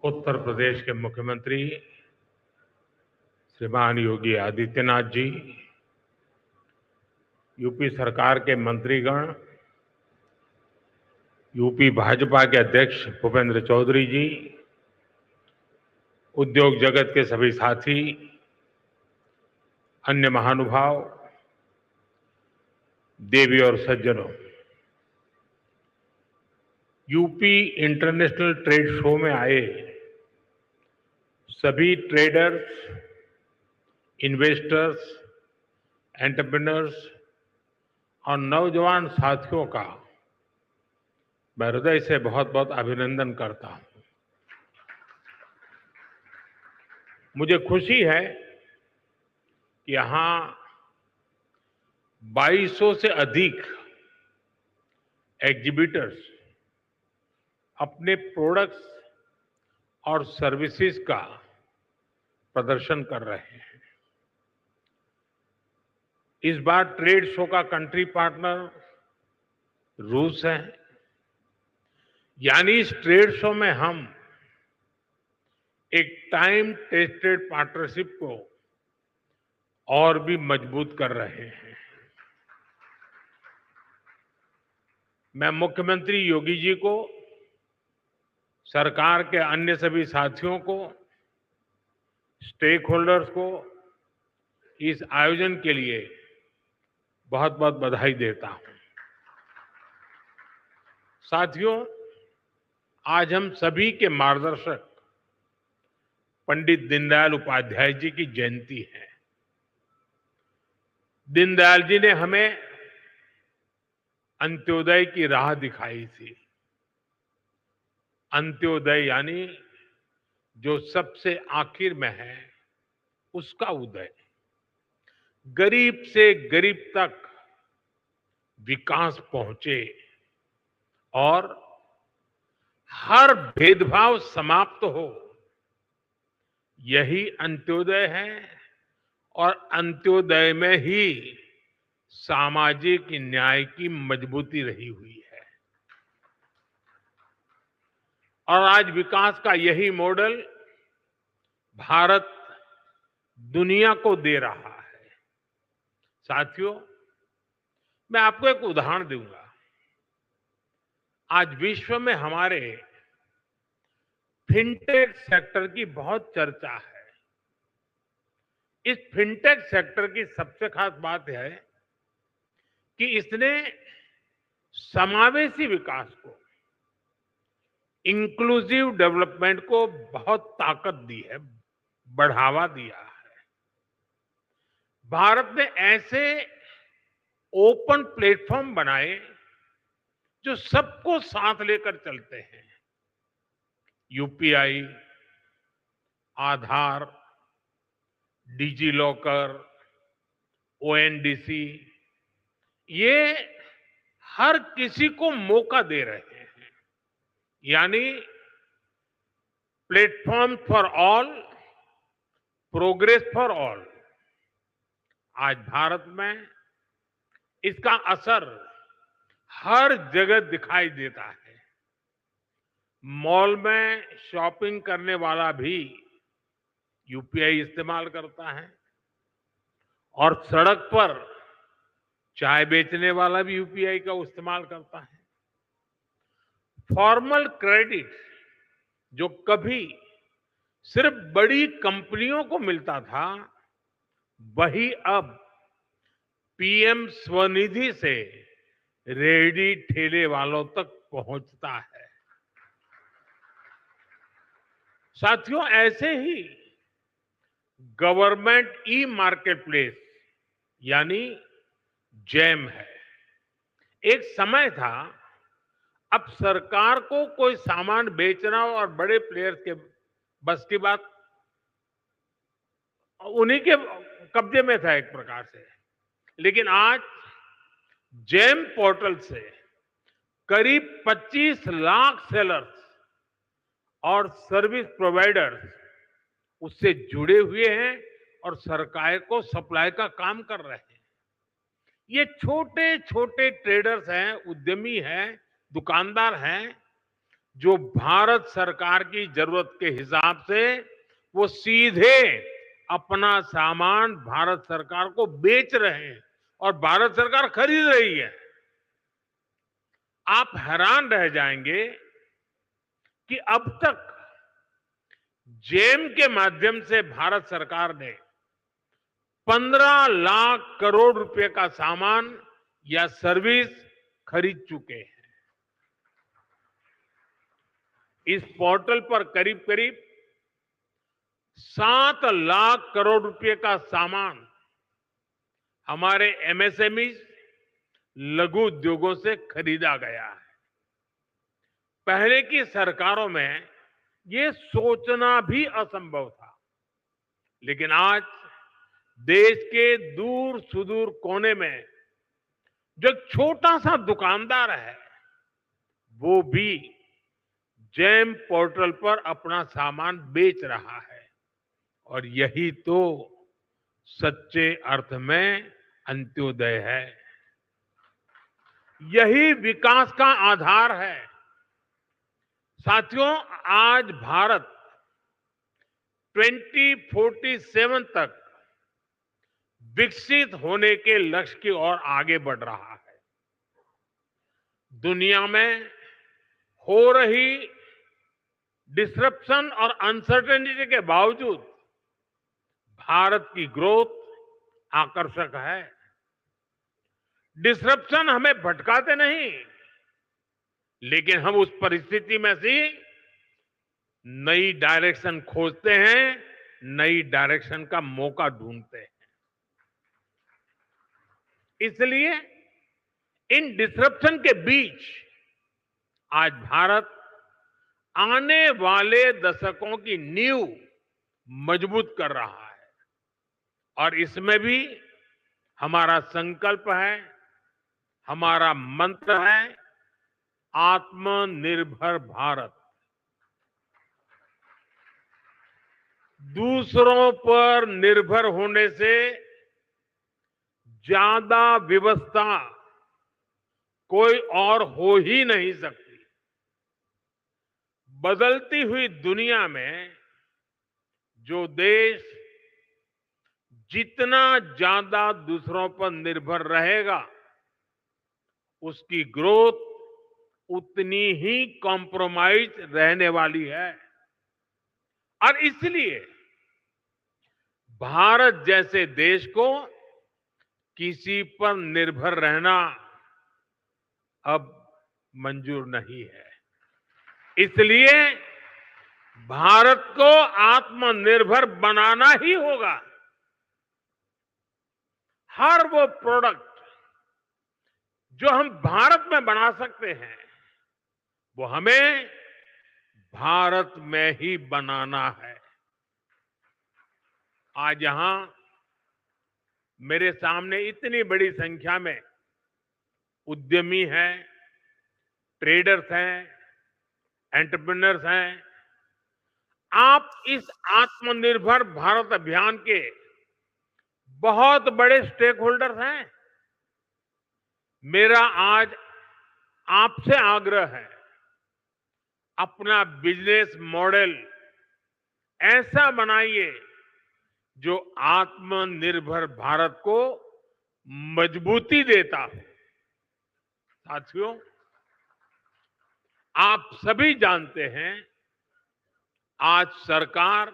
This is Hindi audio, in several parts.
उत्तर प्रदेश के मुख्यमंत्री श्रीमान योगी आदित्यनाथ जी, यूपी सरकार के मंत्रीगण, यूपी भाजपा के अध्यक्ष भूपेंद्र चौधरी जी, उद्योग जगत के सभी साथी, अन्य महानुभाव, देवी और सज्जनों, यूपी इंटरनेशनल ट्रेड शो में आए सभी ट्रेडर्स, इन्वेस्टर्स, एंटरप्रेन्योर्स और नौजवान साथियों का मैं हृदय से बहुत बहुत अभिनंदन करता हूं। मुझे खुशी है कि यहां 2200 से अधिक एग्जीबिटर्स अपने प्रोडक्ट्स और सर्विसेज का प्रदर्शन कर रहे हैं। इस बार ट्रेड शो का कंट्री पार्टनर रूस है, यानी इस ट्रेड शो में हम एक टाइम टेस्टेड पार्टनरशिप को और भी मजबूत कर रहे हैं। मैं मुख्यमंत्री योगी जी को, सरकार के अन्य सभी साथियों को, स्टेक होल्डर्स को इस आयोजन के लिए बहुत बहुत बधाई देता हूं। साथियों, आज हम सभी के मार्गदर्शक पंडित दीनदयाल उपाध्याय जी की जयंती है। दीनदयाल जी ने हमें अंत्योदय की राह दिखाई थी। अंत्योदय यानी जो सबसे आखिर में है उसका उदय, गरीब से गरीब तक विकास पहुंचे और हर भेदभाव समाप्त हो, यही अंत्योदय है। और अंत्योदय में ही सामाजिक न्याय की मजबूती रही हुई है। और आज विकास का यही मॉडल भारत दुनिया को दे रहा है। साथियों, मैं आपको एक उदाहरण दूंगा। आज विश्व में हमारे फिनटेक सेक्टर की बहुत चर्चा है। इस फिनटेक सेक्टर की सबसे खास बात है कि इसने समावेशी विकास को, इंक्लूसिव डेवलपमेंट को बहुत ताकत दी है, बढ़ावा दिया है। भारत ने ऐसे ओपन प्लेटफॉर्म बनाए जो सबको साथ लेकर चलते हैं। यूपीआई, आधार, डिजी लॉकर, ओएनडीसी, ये हर किसी को मौका दे रहे हैं। यानी platform for all, progress for all. आज भारत में इसका असर हर जगह दिखाई देता है। मॉल में शॉपिंग करने वाला भी यूपीआई इस्तेमाल करता है और सड़क पर चाय बेचने वाला भी यूपीआई का इस्तेमाल करता है। फॉर्मल क्रेडिट जो कभी सिर्फ बड़ी कंपनियों को मिलता था, वही अब पीएम स्वनिधि से रेहड़ी ठेले वालों तक पहुंचता है। साथियों, ऐसे ही गवर्नमेंट ई मार्केटप्लेस यानी जैम है। एक समय था, अब सरकार को कोई सामान बेचना और बड़े प्लेयर्स के बस की बात, उन्हीं के कब्जे में था एक प्रकार से। लेकिन आज जैम पोर्टल से करीब 25 लाख सेलर्स और सर्विस प्रोवाइडर्स उससे जुड़े हुए हैं और सरकार को सप्लाई का काम कर रहे हैं। ये छोटे छोटे ट्रेडर्स हैं, उद्यमी हैं, दुकानदार हैं, जो भारत सरकार की जरूरत के हिसाब से वो सीधे अपना सामान भारत सरकार को बेच रहे हैं और भारत सरकार खरीद रही है। आप हैरान रह जाएंगे कि अब तक जेम के माध्यम से भारत सरकार ने 15 लाख करोड़ रुपए का सामान या सर्विस खरीद चुके हैं। इस पोर्टल पर करीब करीब 7 लाख करोड़ रुपए का सामान हमारे एमएसएमई लघु उद्योगों से खरीदा गया है। पहले की सरकारों में ये सोचना भी असंभव था, लेकिन आज देश के दूर सुदूर कोने में जो एक छोटा सा दुकानदार है, वो भी जेम पोर्टल पर अपना सामान बेच रहा है। और यही तो सच्चे अर्थ में अंत्योदय है, यही विकास का आधार है। साथियों, आज भारत 2047 तक विकसित होने के लक्ष्य की ओर आगे बढ़ रहा है। दुनिया में हो रही डिसरप्शन और अनसर्टेनिटी के बावजूद भारत की ग्रोथ आकर्षक है। डिसरप्शन हमें भटकाते नहीं, लेकिन हम उस परिस्थिति में से नई डायरेक्शन खोजते हैं, नई डायरेक्शन का मौका ढूंढते हैं। इसलिए इन डिसरप्शन के बीच आज भारत आने वाले दशकों की नींव मजबूत कर रहा है और इसमें भी हमारा संकल्प है, हमारा मंत्र है, आत्मनिर्भर भारत। दूसरों पर निर्भर होने से ज्यादा व्यवस्था कोई और हो ही नहीं सकती। बदलती हुई दुनिया में जो देश जितना ज्यादा दूसरों पर निर्भर रहेगा, उसकी ग्रोथ उतनी ही कॉम्प्रोमाइज रहने वाली है। और इसलिए भारत जैसे देश को किसी पर निर्भर रहना अब मंजूर नहीं है। इसलिए भारत को आत्मनिर्भर बनाना ही होगा। हर वो प्रोडक्ट जो हम भारत में बना सकते हैं, वो हमें भारत में ही बनाना है। आज यहां मेरे सामने इतनी बड़ी संख्या में उद्यमी हैं, ट्रेडर्स हैं, एंटरप्रेन्योर्स हैं। आप इस आत्मनिर्भर भारत अभियान के बहुत बड़े स्टेक होल्डर्स हैं। मेरा आज आपसे आग्रह है, अपना बिजनेस मॉडल ऐसा बनाइए जो आत्मनिर्भर भारत को मजबूती देता हो। साथियों, आप सभी जानते हैं, आज सरकार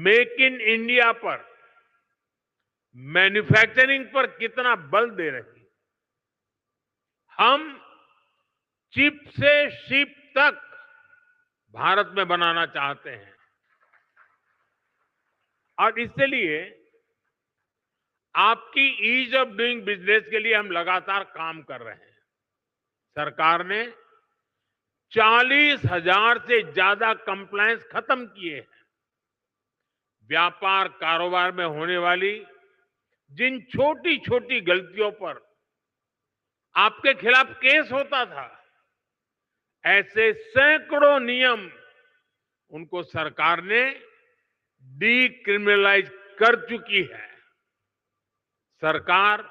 मेक इन इंडिया पर, मैन्युफैक्चरिंग पर कितना बल दे रही है। हम चिप से शिप तक भारत में बनाना चाहते हैं और इसलिए आपकी ईज ऑफ डूइंग बिजनेस के लिए हम लगातार काम कर रहे हैं। सरकार ने 40,000 से ज्यादा कंप्लायंस खत्म किए हैं। व्यापार कारोबार में होने वाली जिन छोटी छोटी गलतियों पर आपके खिलाफ केस होता था, ऐसे सैकड़ों नियम उनको सरकार ने डीक्रिमिनलाइज कर चुकी है। सरकार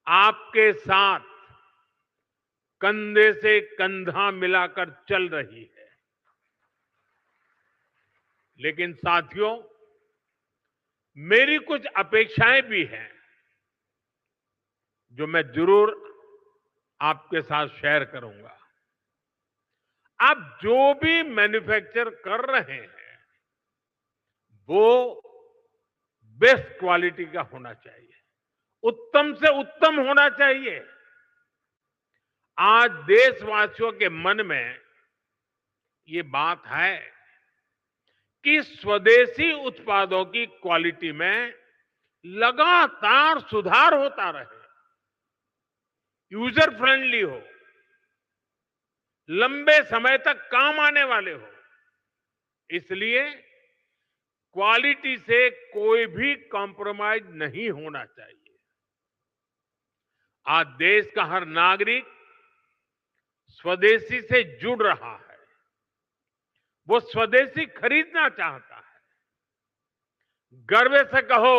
आपके साथ कंधे से कंधा मिलाकर चल रही है। लेकिन साथियों, मेरी कुछ अपेक्षाएं भी हैं जो मैं जरूर आपके साथ शेयर करूंगा। आप जो भी मैन्युफैक्चर कर रहे हैं वो बेस्ट क्वालिटी का होना चाहिए, उत्तम से उत्तम होना चाहिए। आज देशवासियों के मन में ये बात है कि स्वदेशी उत्पादों की क्वालिटी में लगातार सुधार होता रहे, यूजर फ्रेंडली हो, लंबे समय तक काम आने वाले हो। इसलिए क्वालिटी से कोई भी कॉम्प्रोमाइज नहीं होना चाहिए। आज देश का हर नागरिक स्वदेशी से जुड़ रहा है, वो स्वदेशी खरीदना चाहता है। गर्व से कहो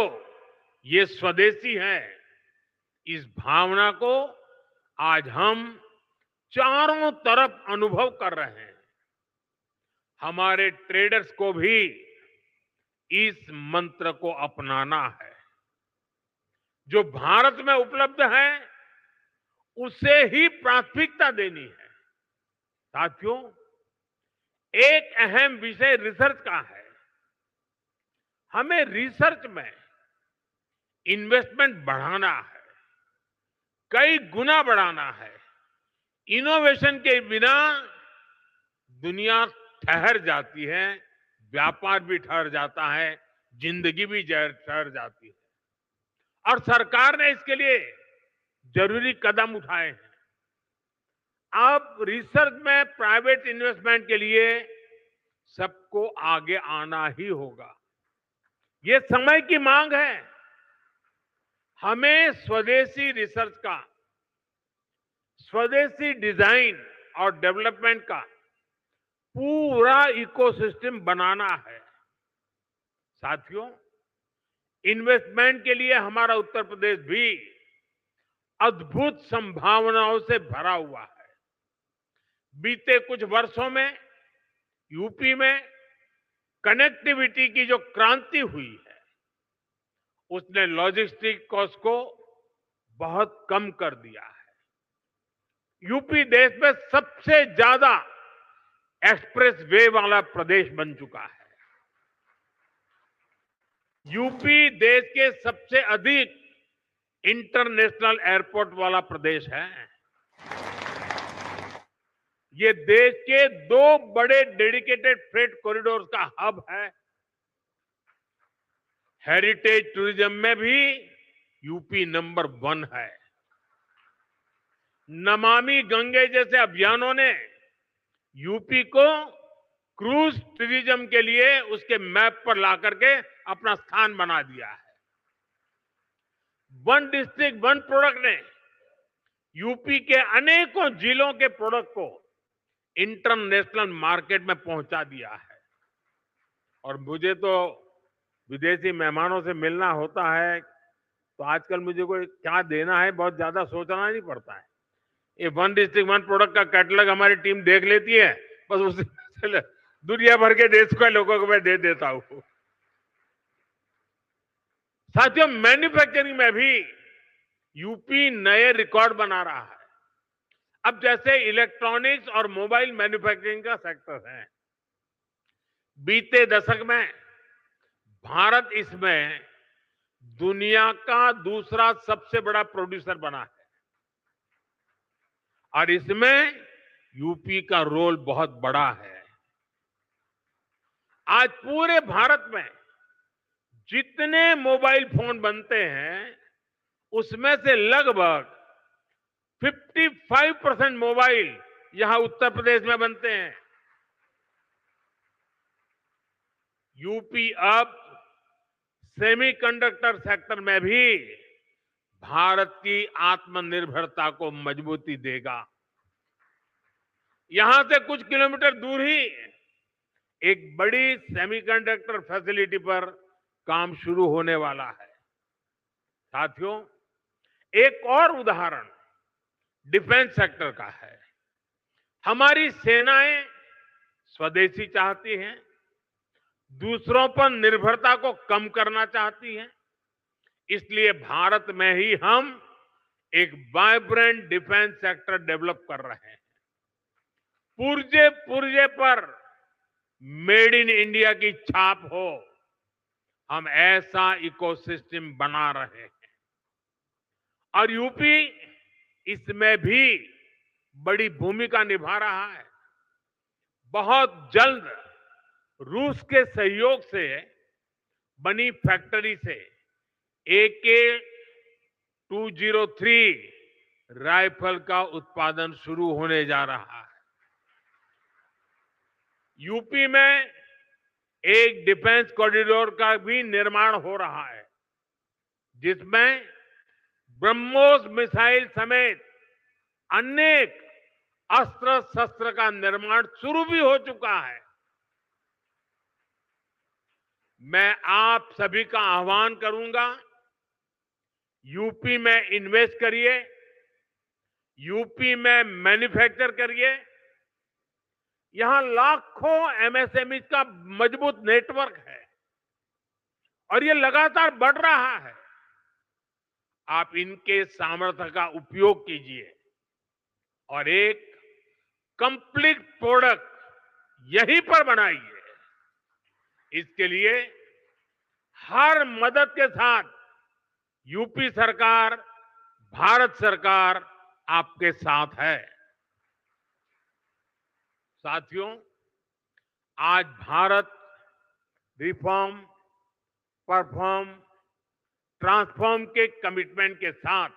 ये स्वदेशी है। इस भावना को आज हम चारों तरफ अनुभव कर रहे हैं। हमारे ट्रेडर्स को भी इस मंत्र को अपनाना है। जो भारत में उपलब्ध है उसे ही प्राथमिकता देनी है। साथियों, एक अहम विषय रिसर्च का है। हमें रिसर्च में इन्वेस्टमेंट बढ़ाना है, कई गुना बढ़ाना है। इनोवेशन के बिना दुनिया ठहर जाती है, व्यापार भी ठहर जाता है, जिंदगी भी ठहर जाती है। और सरकार ने इसके लिए जरूरी कदम उठाए हैं। अब रिसर्च में प्राइवेट इन्वेस्टमेंट के लिए सबको आगे आना ही होगा। ये समय की मांग है। हमें स्वदेशी रिसर्च का, स्वदेशी डिजाइन और डेवलपमेंट का पूरा इकोसिस्टम बनाना है। साथियों, इन्वेस्टमेंट के लिए हमारा उत्तर प्रदेश भी अद्भुत संभावनाओं से भरा हुआ है। बीते कुछ वर्षों में यूपी में कनेक्टिविटी की जो क्रांति हुई है उसने लॉजिस्टिक कॉस्ट को बहुत कम कर दिया है। यूपी देश में सबसे ज्यादा एक्सप्रेस वे वाला प्रदेश बन चुका है। यूपी देश के सबसे अधिक इंटरनेशनल एयरपोर्ट वाला प्रदेश है। ये देश के 2 बड़े डेडिकेटेड फ्रेट कॉरिडोर का हब है। हेरिटेज टूरिज्म में भी यूपी नंबर 1 है। नमामि गंगे जैसे अभियानों ने यूपी को क्रूज टूरिज्म के लिए उसके मैप पर ला करके अपना स्थान बना दिया है। वन डिस्ट्रिक्ट वन प्रोडक्ट ने यूपी के अनेकों जिलों के प्रोडक्ट को इंटरनेशनल मार्केट में पहुंचा दिया है। और मुझे तो विदेशी मेहमानों से मिलना होता है तो आजकल मुझे कोई क्या देना है बहुत ज्यादा सोचना नहीं पड़ता है। ये वन डिस्ट्रिक्ट वन प्रोडक्ट का कैटलॉग हमारी टीम देख लेती है, बस उसी से दुनिया भर के देश के लोगों को मैं दे देता हूं। साथियों, मैन्युफैक्चरिंग में भी यूपी नए रिकॉर्ड बना रहा है। अब जैसे इलेक्ट्रॉनिक्स और मोबाइल मैन्युफैक्चरिंग का सेक्टर है, बीते दशक में भारत इसमें दुनिया का दूसरा सबसे बड़ा प्रोड्यूसर बना है और इसमें यूपी का रोल बहुत बड़ा है। आज पूरे भारत में जितने मोबाइल फोन बनते हैं उसमें से लगभग 55% मोबाइल यहां उत्तर प्रदेश में बनते हैं। यूपी अब सेमीकंडक्टर सेक्टर में भी भारत की आत्मनिर्भरता को मजबूती देगा। यहां से कुछ किलोमीटर दूर ही एक बड़ी सेमीकंडक्टर फैसिलिटी पर काम शुरू होने वाला है। साथियों, एक और उदाहरण डिफेंस सेक्टर का है। हमारी सेनाएं स्वदेशी चाहती हैं, दूसरों पर निर्भरता को कम करना चाहती हैं। इसलिए भारत में ही हम एक वाइब्रेंट डिफेंस सेक्टर डेवलप कर रहे हैं। पुर्जे पुर्जे पर मेड इन इंडिया की छाप हो, हम ऐसा इकोसिस्टम बना रहे हैं। और यूपी इसमें भी बड़ी भूमिका निभा रहा है। बहुत जल्द रूस के सहयोग से बनी फैक्ट्री से AK-203 राइफल का उत्पादन शुरू होने जा रहा है। यूपी में एक डिफेंस कॉरिडोर का भी निर्माण हो रहा है, जिसमें ब्रह्मोस मिसाइल समेत अनेक अस्त्र शस्त्र का निर्माण शुरू भी हो चुका है। मैं आप सभी का आह्वान करूंगा, यूपी में इन्वेस्ट करिए, यूपी में मैन्युफैक्चर करिए। यहां लाखों एमएसएमई का मजबूत नेटवर्क है और ये लगातार बढ़ रहा है। आप इनके सामर्थ्य का उपयोग कीजिए और एक कंप्लीट प्रोडक्ट यहीं पर बनाइए। इसके लिए हर मदद के साथ यूपी सरकार, भारत सरकार आपके साथ है। साथियों, आज भारत रिफॉर्म, परफॉर्म, ट्रांसफॉर्म के कमिटमेंट के साथ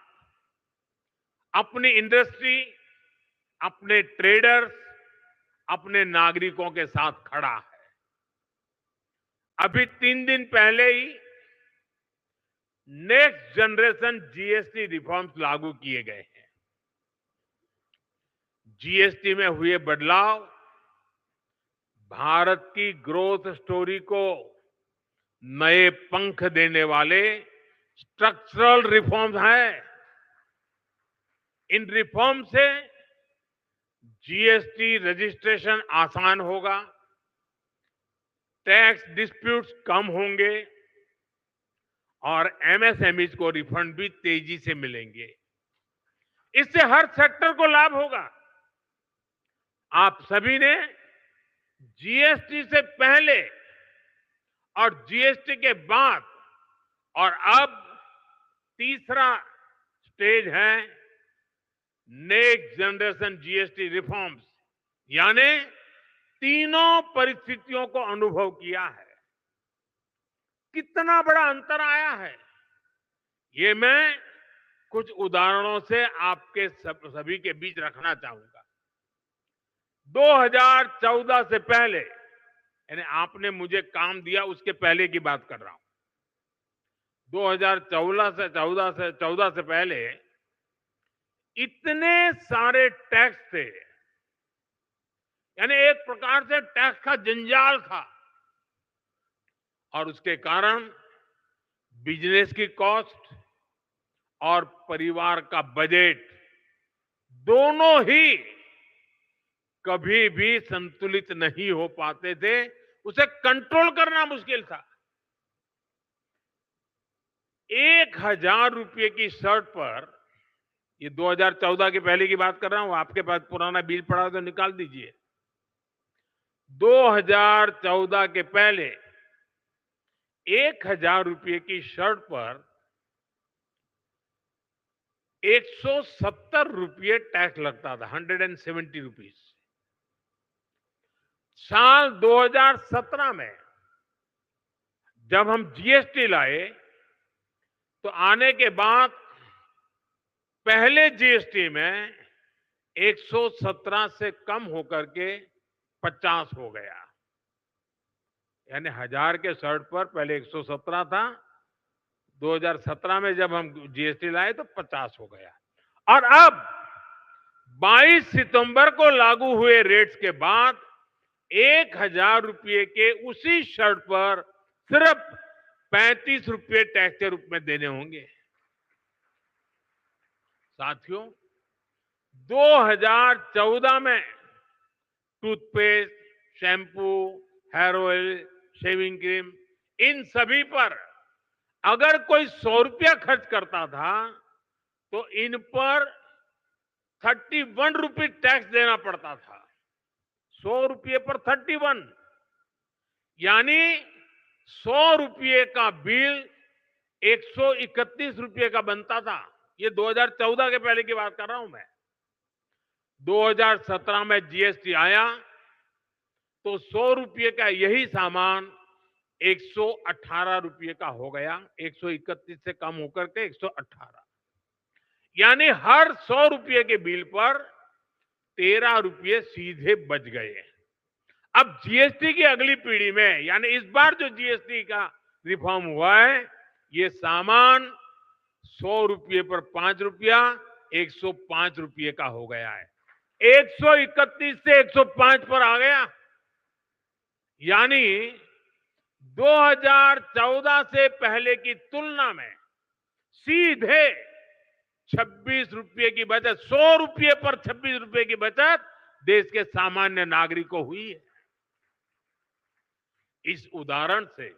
अपनी इंडस्ट्री, अपने ट्रेडर्स, अपने नागरिकों के साथ खड़ा है। अभी 3 दिन पहले ही नेक्स्ट जनरेशन जीएसटी रिफॉर्म्स लागू किए गए हैं। जीएसटी में हुए बदलाव भारत की ग्रोथ स्टोरी को नए पंख देने वाले स्ट्रक्चरल रिफॉर्म्स हैं। इन रिफॉर्म से जीएसटी रजिस्ट्रेशन आसान होगा, टैक्स डिस्प्यूट्स कम होंगे और एमएसएमईज को रिफंड भी तेजी से मिलेंगे। इससे हर सेक्टर को लाभ होगा। आप सभी ने जीएसटी से पहले और जीएसटी के बाद और अब तीसरा स्टेज है नेक्स्ट जनरेशन जीएसटी रिफॉर्म्स, यानी तीनों परिस्थितियों को अनुभव किया है। कितना बड़ा अंतर आया है, ये मैं कुछ उदाहरणों से आपके सभी के बीच रखना चाहूंगा। 2014 से पहले, यानी आपने मुझे काम दिया उसके पहले की बात कर रहा हूं। 2014 से पहले इतने सारे टैक्स थे, यानी एक प्रकार से टैक्स का जंजाल था और उसके कारण बिजनेस की कॉस्ट और परिवार का बजट दोनों ही कभी भी संतुलित नहीं हो पाते थे। उसे कंट्रोल करना मुश्किल था। 1000 रुपये की शर्ट पर, ये 2014 के पहले की बात कर रहा हूं, आपके पास पुराना बिल पड़ा हो तो निकाल दीजिए। 2014 के पहले 1000 रुपये की शर्ट पर 170 रुपये टैक्स लगता था, 170 रुपीज। साल 2017 में जब हम जीएसटी लाए तो आने के बाद पहले जीएसटी में 117 से कम होकर के 50 हो गया। यानी 1000 के शर्ट पर पहले 117 था, 2017 में जब हम जीएसटी लाए तो 50 हो गया। और अब 22 सितंबर को लागू हुए रेट्स के बाद 1000 रुपये के उसी शर्ट पर सिर्फ 35 रुपये टैक्स के रूप में देने होंगे। साथियों, 2014 में toothpaste, shampoo, hair oil, shaving cream, इन सभी पर अगर कोई 100 रुपया खर्च करता था तो इन पर 31 रुपये टैक्स देना पड़ता था। 100 रुपये पर 31, यानी 100 रुपये का बिल 131 रुपये का बनता था। ये 2014 के पहले की बात कर रहा हूं मैं। 2017 में जीएसटी आया तो 100 रुपये का यही सामान 118 रुपये का हो गया। 131 से कम होकर के 118, यानी हर 100 रुपये के बिल पर 13 रुपये सीधे बच गए। अब जीएसटी की अगली पीढ़ी में, यानी इस बार जो जीएसटी का रिफॉर्म हुआ है, ये सामान 100 रुपये पर 5 रुपया 105 रुपये का हो गया है। 131 से 105 पर आ गया, यानी 2014 से पहले की तुलना में सीधे 26 रुपये की बचत, 100 रुपये पर 26 रुपये की बचत देश के सामान्य नागरिक को हुई है। इस उदाहरण से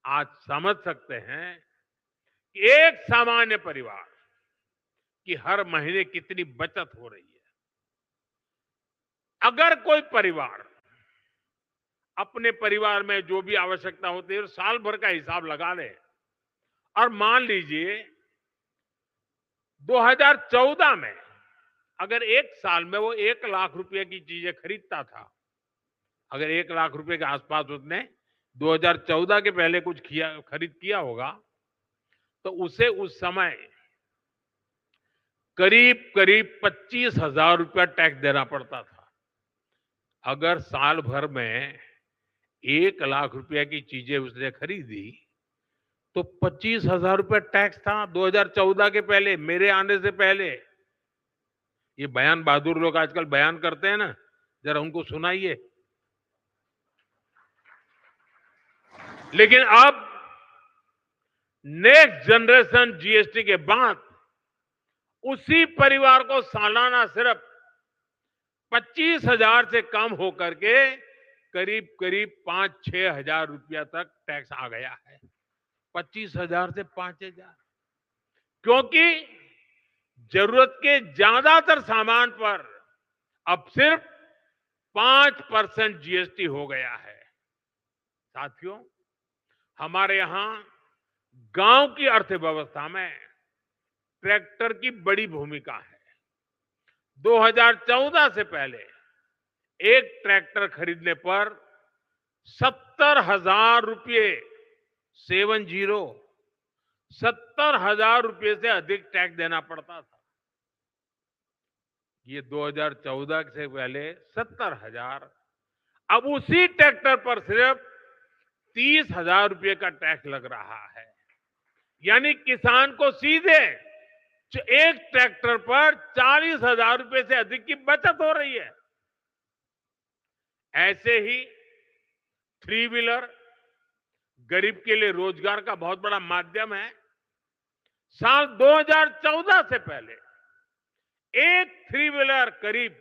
आज समझ सकते हैं कि एक सामान्य परिवार की हर महीने कितनी बचत हो रही है। अगर कोई परिवार अपने परिवार में जो भी आवश्यकता होती है साल भर का हिसाब लगा ले, और मान लीजिए 2014 में अगर एक साल में वो 1 लाख रुपए की चीजें खरीदता था, अगर 1 लाख रुपए के आसपास उसने 2014 के पहले कुछ खरीद किया होगा, तो उसे उस समय करीब करीब 25,000 रुपया टैक्स देना पड़ता था। अगर साल भर में 1 लाख रुपया की चीजें उसने खरीदी तो 25,000 रुपया टैक्स था 2014 के पहले, मेरे आने से पहले। ये बयान बहादुर लोग आजकल बयान करते हैं ना, जरा उनको सुनाइए। लेकिन अब नेक्स्ट जनरेशन जीएसटी के बाद उसी परिवार को सालाना सिर्फ 25,000 से कम होकर के करीब करीब 5-6 हजार रुपया तक टैक्स आ गया है। 25,000 से 5,000, क्योंकि जरूरत के ज्यादातर सामान पर अब सिर्फ 5% जीएसटी हो गया है। साथियों, हमारे यहां गांव की अर्थव्यवस्था में ट्रैक्टर की बड़ी भूमिका है। 2014 से पहले एक ट्रैक्टर खरीदने पर 70,000 रुपये 70,000 रुपये से अधिक टैक्स देना पड़ता था। ये 2014 से पहले 70,000, अब उसी ट्रैक्टर पर सिर्फ 30,000 रुपये का टैक्स लग रहा है। यानी किसान को सीधे एक ट्रैक्टर पर 40,000 रुपये से अधिक की बचत हो रही है। ऐसे ही 3 व्हीलर गरीब के लिए रोजगार का बहुत बड़ा माध्यम है। साल 2014 से पहले एक 3 व्हीलर करीब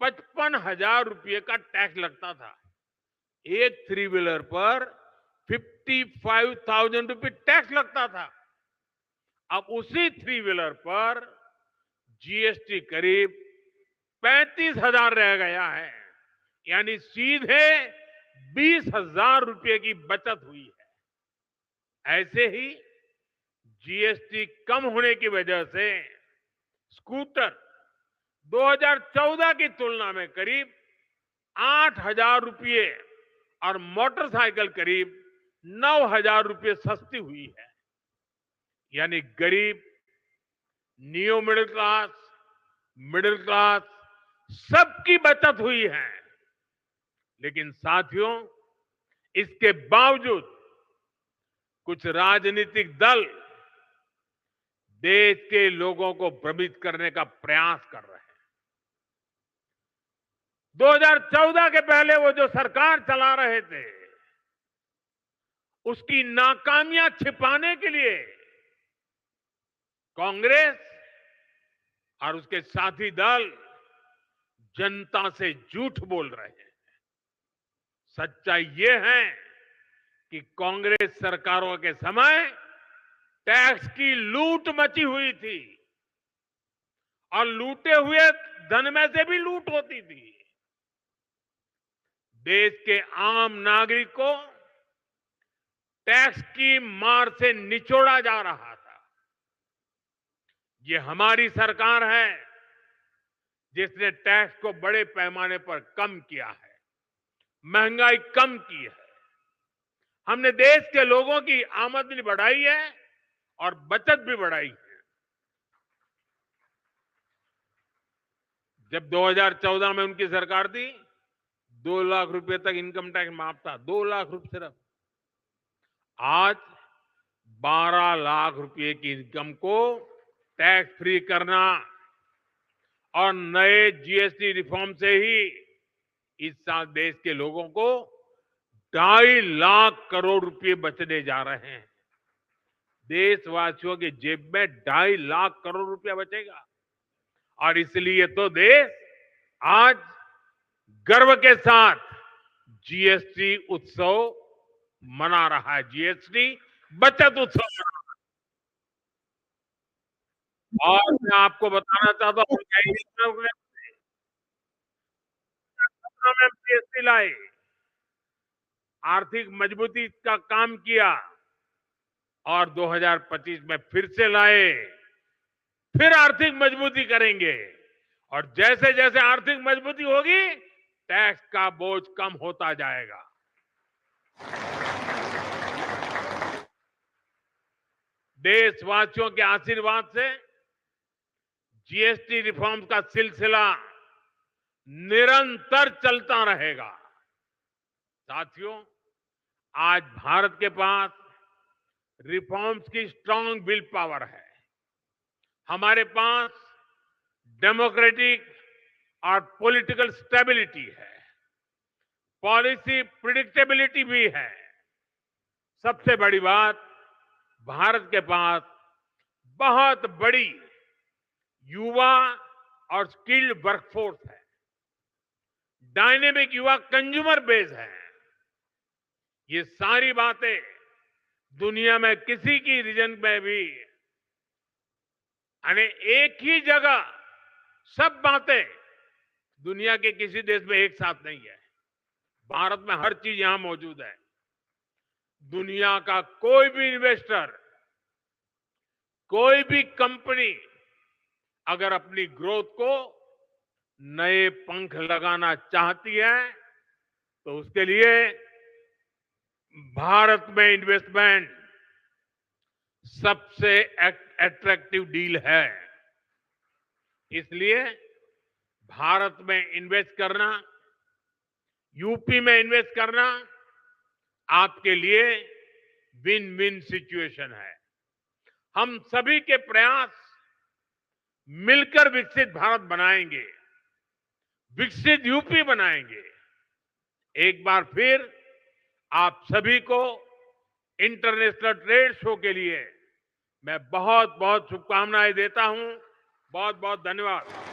55,000 रुपये का टैक्स लगता था। एक 3 व्हीलर पर 55,000 रुपये टैक्स लगता था। अब उसी 3 व्हीलर पर जीएसटी करीब 35,000 रह गया है, यानी सीधे 20,000 रुपये की बचत हुई है। ऐसे ही जीएसटी कम होने की वजह से स्कूटर 2014 की तुलना में करीब 8,000 रुपये और मोटरसाइकिल करीब 9,000 रुपये सस्ती हुई है। यानी गरीब, नियो मिडिल क्लास सबकी बचत हुई है। लेकिन साथियों, इसके बावजूद कुछ राजनीतिक दल देश के लोगों को भ्रमित करने का प्रयास कर रहे हैं। 2014 के पहले वो जो सरकार चला रहे थे, उसकी नाकामियां छिपाने के लिए कांग्रेस और उसके साथी दल जनता से झूठ बोल रहे हैं। सच्चाई ये है कि कांग्रेस सरकारों के समय टैक्स की लूट मची हुई थी और लूटे हुए धन में से भी लूट होती थी। देश के आम नागरिक को टैक्स की मार से निचोड़ा जा रहा था। ये हमारी सरकार है जिसने टैक्स को बड़े पैमाने पर कम किया है, महंगाई कम की है। हमने देश के लोगों की आमदनी बढ़ाई है और बचत भी बढ़ाई है। जब 2014 में उनकी सरकार थी, 2 लाख रुपए तक इनकम टैक्स माफ था, 2 लाख रुपए सिर्फ। आज 12 लाख रुपए की इनकम को टैक्स फ्री करना और नए जीएसटी रिफॉर्म से ही इस साल देश के लोगों को 2.5 लाख करोड़ रुपए बचने जा रहे हैं। देशवासियों की जेब में 2.5 लाख करोड़ रुपया बचेगा और इसलिए तो देश आज गर्व के साथ जीएसटी उत्सव मना रहा है, जीएसटी बचत उत्सव मना रहा है। और मैं आपको बताना चाहता हूं में जीएसटी लाए, आर्थिक मजबूती का काम किया और 2025 में फिर से लाए, फिर आर्थिक मजबूती करेंगे और जैसे जैसे आर्थिक मजबूती होगी टैक्स का बोझ कम होता जाएगा। देशवासियों के आशीर्वाद से जीएसटी रिफॉर्म का सिलसिला निरंतर चलता रहेगा। साथियों, आज भारत के पास रिफॉर्म्स की स्ट्रांग विल पावर है। हमारे पास डेमोक्रेटिक और पॉलिटिकल स्टेबिलिटी है, पॉलिसी प्रिडिक्टेबिलिटी भी है। सबसे बड़ी बात, भारत के पास बहुत बड़ी युवा और स्किल्ड वर्कफोर्स है, डायनेमिक युवा कंज्यूमर बेस है। ये सारी बातें दुनिया में किसी की रीजन में भी यानी एक ही जगह सब बातें दुनिया के किसी देश में एक साथ नहीं है। भारत में हर चीज यहां मौजूद है। दुनिया का कोई भी इन्वेस्टर, कोई भी कंपनी अगर अपनी ग्रोथ को नए पंख लगाना चाहती है तो उसके लिए भारत में इन्वेस्टमेंट सबसे अट्रैक्टिव डील है। इसलिए भारत में इन्वेस्ट करना, यूपी में इन्वेस्ट करना आपके लिए विन विन सिचुएशन है। हम सभी के प्रयास मिलकर विकसित भारत बनाएंगे, विकसित यूपी बनाएंगे। एक बार फिर आप सभी को इंटरनेशनल ट्रेड शो के लिए मैं बहुत बहुत शुभकामनाएं देता हूं। बहुत बहुत धन्यवाद।